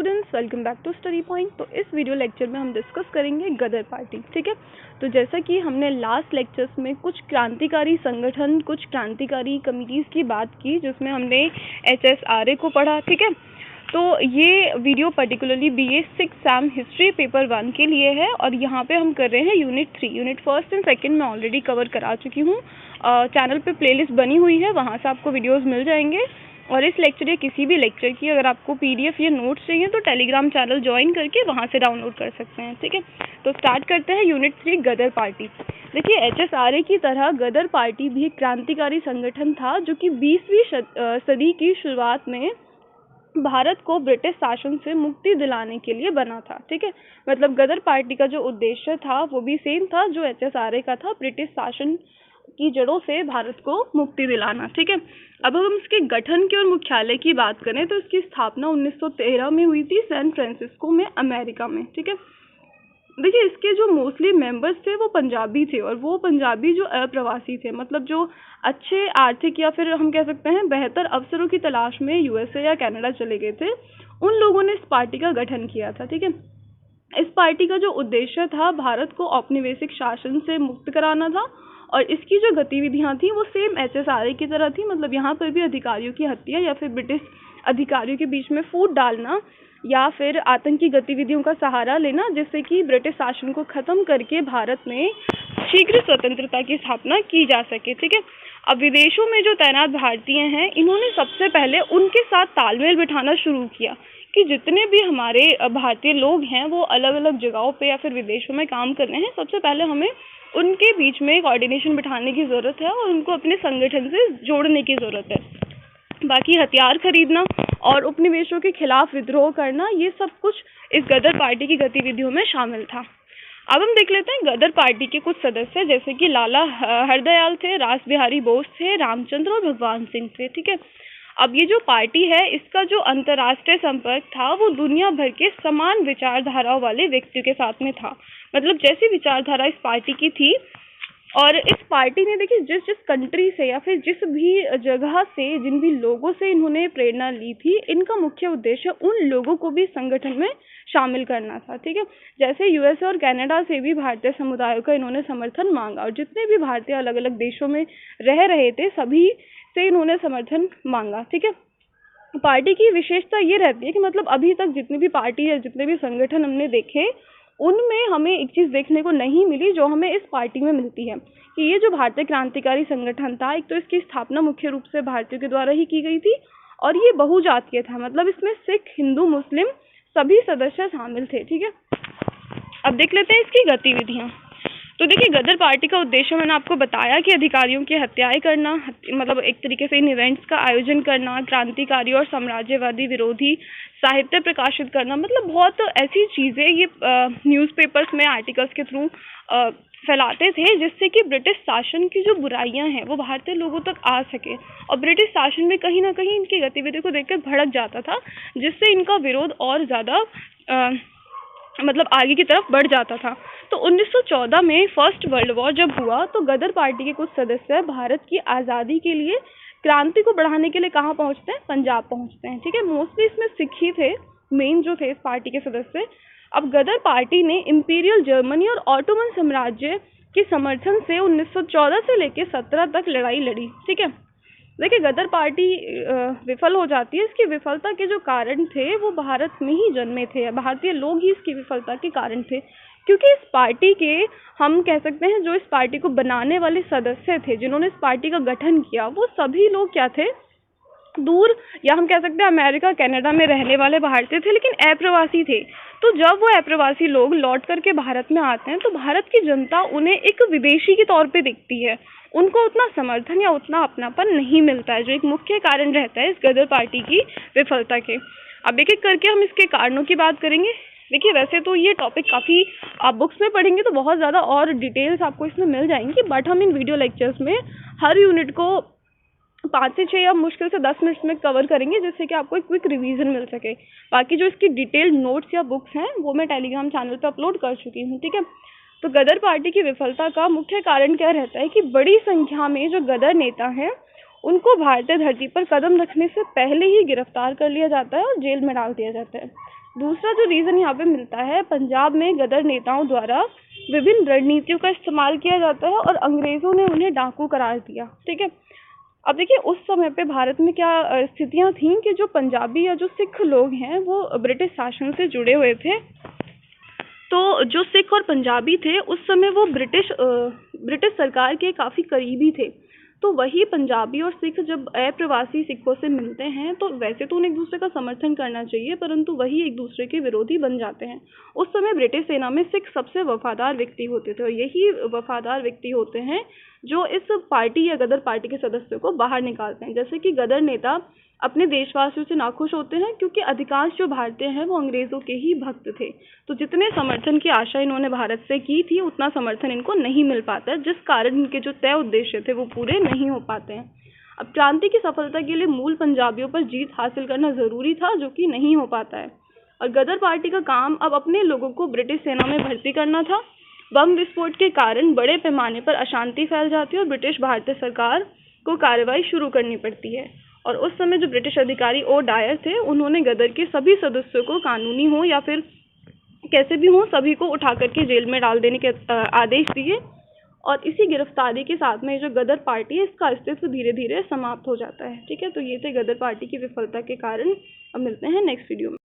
Students, welcome back to Study Point. तो इस video lecture में हम डिस्कस करेंगे गदर पार्टी। ठीक है, तो जैसा कि हमने लास्ट लेक्चर्स में कुछ क्रांतिकारी संगठन, कुछ क्रांतिकारी कमिटीज़ की बात की, जिसमें हमने HSRA को पढ़ा। ठीक है, तो ये video particularly BA 6 Sam history paper 1 के लिए है और यहाँ पे हम कर रहे हैं unit 3। Unit first and second मैं ऑलरेडी कवर करा चुकी हूँ। चैनल पे प्लेलिस्ट बनी हुई है, वहाँ से आपको वीडियोस मिल जाएंगे। और इस लेक्चर या किसी भी लेक्चर की अगर आपको PDF या नोट्स चाहिए तो टेलीग्राम चैनल ज्वाइन करके वहाँ से डाउनलोड कर सकते हैं। ठीक है, तो स्टार्ट करते हैं यूनिट 3 गदर पार्टी। देखिए, HSRA की तरह गदर पार्टी भी एक क्रांतिकारी संगठन था जो कि 20वीं सदी की शुरुआत में भारत को ब्रिटिश शासन से मुक्ति दिलाने के लिए बना था। ठीक है, मतलब गदर पार्टी का जो उद्देश्य था वो भी सेम था जो HSRA का था, ब्रिटिश शासन की जड़ों से भारत को मुक्ति दिलाना। ठीक है, अब हम इसके गठन की और मुख्यालय की बात करें तो इसकी स्थापना 1913 में हुई थी सैन फ्रांसिस्को में, अमेरिका में। ठीक है, देखिए इसके जो मोस्टली मेंबर्स थे वो पंजाबी थे और वो पंजाबी जो अप्रवासी थे, मतलब जो अच्छे आर्थिक या फिर हम कह सकते हैं बेहतर अवसरों की तलाश में USA या कनाडा चले गए थे, उन लोगों ने इस पार्टी का गठन किया था। ठीक है, इस पार्टी का जो उद्देश्य था भारत को औपनिवेशिक शासन से मुक्त कराना था और इसकी जो गतिविधियां थी वो सेम HSRA की तरह थी। मतलब यहाँ पर भी अधिकारियों की हत्या या फिर ब्रिटिश अधिकारियों के बीच में फूट डालना या फिर आतंकी गतिविधियों का सहारा लेना, जिससे कि ब्रिटिश शासन को खत्म करके भारत में शीघ्र स्वतंत्रता की स्थापना की जा सके। ठीक है, अब विदेशों में जो तैनात भारतीय हैं, इन्होंने सबसे पहले उनके साथ तालमेल बिठाना शुरू किया कि जितने भी हमारे भारतीय लोग हैं वो अलग अलग जगहों पे या फिर विदेशों में काम कर रहे हैं, सबसे पहले हमें उनके बीच में कोऑर्डिनेशन बिठाने की ज़रूरत है और उनको अपने संगठन से जोड़ने की ज़रूरत है। बाकी हथियार खरीदना और उपनिवेशों के खिलाफ विद्रोह करना, ये सब कुछ इस गदर पार्टी की गतिविधियों में शामिल था। अब हम देख लेते हैं गदर पार्टी के कुछ सदस्य, जैसे कि लाला हरदयाल थे, रास बिहारी बोस थे, रामचंद्र और भगवान सिंह थे। ठीक है, अब ये जो पार्टी है इसका जो अंतर्राष्ट्रीय संपर्क था वो दुनिया भर के समान विचारधाराओं वाले व्यक्तियों के साथ में था। मतलब जैसी विचारधारा इस पार्टी की थी, और इस पार्टी ने देखिए जिस जिस कंट्री से या फिर जिस भी जगह से, जिन भी लोगों से इन्होंने प्रेरणा ली थी, इनका मुख्य उद्देश्य उन लोगों को भी संगठन में शामिल करना था। ठीक है, जैसे USA और कनाडा से भी भारतीय समुदायों का इन्होंने समर्थन मांगा और जितने भी भारतीय अलग अलग देशों में रह रहे थे सभी से इन्होंने समर्थन मांगा। ठीक है, पार्टी की विशेषता ये रहती है कि मतलब अभी तक जितनी भी पार्टी या जितने भी संगठन हमने देखे, उनमें हमें एक चीज़ देखने को नहीं मिली जो हमें इस पार्टी में मिलती है कि ये जो भारतीय क्रांतिकारी संगठन था, एक तो इसकी स्थापना मुख्य रूप से भारतीयों के द्वारा ही की गई थी और ये बहुजातीय था। मतलब इसमें सिख, हिंदू, मुस्लिम सभी सदस्य शामिल थे। ठीक है, अब देख लेते हैं इसकी गतिविधियाँ। तो देखिए, गदर पार्टी का उद्देश्य मैंने आपको बताया कि अधिकारियों की हत्याएं करना, मतलब एक तरीके से इन इवेंट्स का आयोजन करना, क्रांतिकारी और साम्राज्यवादी विरोधी साहित्य प्रकाशित करना, मतलब बहुत ऐसी चीज़ें ये न्यूज़पेपर्स में आर्टिकल्स के थ्रू फैलाते थे जिससे कि ब्रिटिश शासन की जो बुराइयां हैं वो भारतीय लोगों तक आ सके और ब्रिटिश शासन में कहीं ना कहीं इनकी गतिविधि को देखकर भड़क जाता था, जिससे इनका विरोध और ज़्यादा मतलब आगे की तरफ बढ़ जाता था। तो 1914 में फर्स्ट वर्ल्ड वॉर जब हुआ तो गदर पार्टी के कुछ सदस्य भारत की आज़ादी के लिए क्रांति को बढ़ाने के लिए कहाँ पहुँचते हैं? पंजाब पहुँचते हैं। ठीक है, मोस्टली इसमें सिख ही थे मेन जो थे इस पार्टी के सदस्य। अब गदर पार्टी ने इंपीरियल जर्मनी और ऑटोमन साम्राज्य के समर्थन से 1914 से लेकर 17 तक लड़ाई लड़ी। ठीक है, देखिए गदर पार्टी विफल हो जाती है। इसकी विफलता के जो कारण थे वो भारत में ही जन्मे थे, भारतीय लोग ही इसकी विफलता के कारण थे, क्योंकि इस पार्टी के हम कह सकते हैं जो इस पार्टी को बनाने वाले सदस्य थे, जिन्होंने इस पार्टी का गठन किया, वो सभी लोग क्या थे? दूर या हम कह सकते हैं अमेरिका, कनाडा में रहने वाले भारतीय थे, लेकिन अप्रवासी थे। तो जब वो अप्रवासी लोग लौट करके भारत में आते हैं तो भारत की जनता उन्हें एक विदेशी के तौर पे देखती है, उनको उतना समर्थन या उतना अपनापन नहीं मिलता है, जो एक मुख्य कारण रहता है इस गदर पार्टी की विफलता के। अब एक एक करके हम इसके कारणों की बात करेंगे। देखिए, वैसे तो ये टॉपिक काफ़ी आप बुक्स में पढ़ेंगे तो बहुत ज़्यादा और डिटेल्स आपको इसमें मिल जाएंगी, बट हम इन वीडियो लेक्चर्स में हर यूनिट को 5 से 6 या मुश्किल से 10 मिनट्स में कवर करेंगे, जिससे कि आपको एक क्विक रिवीजन मिल सके। बाकी जो इसकी डिटेल्ड नोट्स या बुक्स हैं वो मैं टेलीग्राम चैनल पर अपलोड कर चुकी हूँ। ठीक है, तो गदर पार्टी की विफलता का मुख्य कारण क्या रहता है कि बड़ी संख्या में जो गदर नेता हैं उनको भारतीय धरती पर कदम रखने से पहले ही गिरफ्तार कर लिया जाता है और जेल में डाल दिया जाता है। दूसरा जो रीज़न यहाँ पे मिलता है, पंजाब में गदर नेताओं द्वारा विभिन्न रणनीतियों का इस्तेमाल किया जाता है और अंग्रेज़ों ने उन्हें डाकू करार दिया। ठीक है, अब देखिए उस समय पे भारत में क्या स्थितियाँ थीं कि जो पंजाबी या जो सिख लोग हैं वो ब्रिटिश शासन से जुड़े हुए थे। तो जो सिख और पंजाबी थे उस समय वो ब्रिटिश सरकार के काफ़ी करीबी थे। तो वही पंजाबी और सिख जब अप्रवासी सिखों से मिलते हैं तो वैसे तो उन्हें एक दूसरे का समर्थन करना चाहिए, परंतु वही एक दूसरे के विरोधी बन जाते हैं। उस समय ब्रिटिश सेना में सिख सबसे वफादार व्यक्ति होते थे और यही वफादार व्यक्ति होते हैं जो इस पार्टी या गदर पार्टी के सदस्यों को बाहर निकालते हैं। जैसे कि गदर नेता अपने देशवासियों से नाखुश होते हैं क्योंकि अधिकांश जो भारतीय हैं वो अंग्रेज़ों के ही भक्त थे। तो जितने समर्थन की आशा इन्होंने भारत से की थी उतना समर्थन इनको नहीं मिल पाता है, जिस कारण इनके जो तय उद्देश्य थे वो पूरे नहीं हो पाते हैं। अब क्रांति की सफलता के लिए मूल पंजाबियों पर जीत हासिल करना ज़रूरी था, जो कि नहीं हो पाता है। और गदर पार्टी का काम अब अपने लोगों को ब्रिटिश सेना में भर्ती करना था। बम विस्फोट के कारण बड़े पैमाने पर अशांति फैल जाती है और ब्रिटिश भारतीय सरकार को कार्रवाई शुरू करनी पड़ती है। और उस समय जो ब्रिटिश अधिकारी ओ डायर थे उन्होंने गदर के सभी सदस्यों को कानूनी हो या फिर कैसे भी हो सभी को उठा करके जेल में डाल देने के आदेश दिए। और इसी गिरफ्तारी के साथ में जो गदर पार्टी है इसका अस्तित्व धीरे धीरे समाप्त हो जाता है। ठीक है, तो ये थे गदर पार्टी की विफलता के कारण। अब मिलते हैं नेक्स्ट वीडियो में।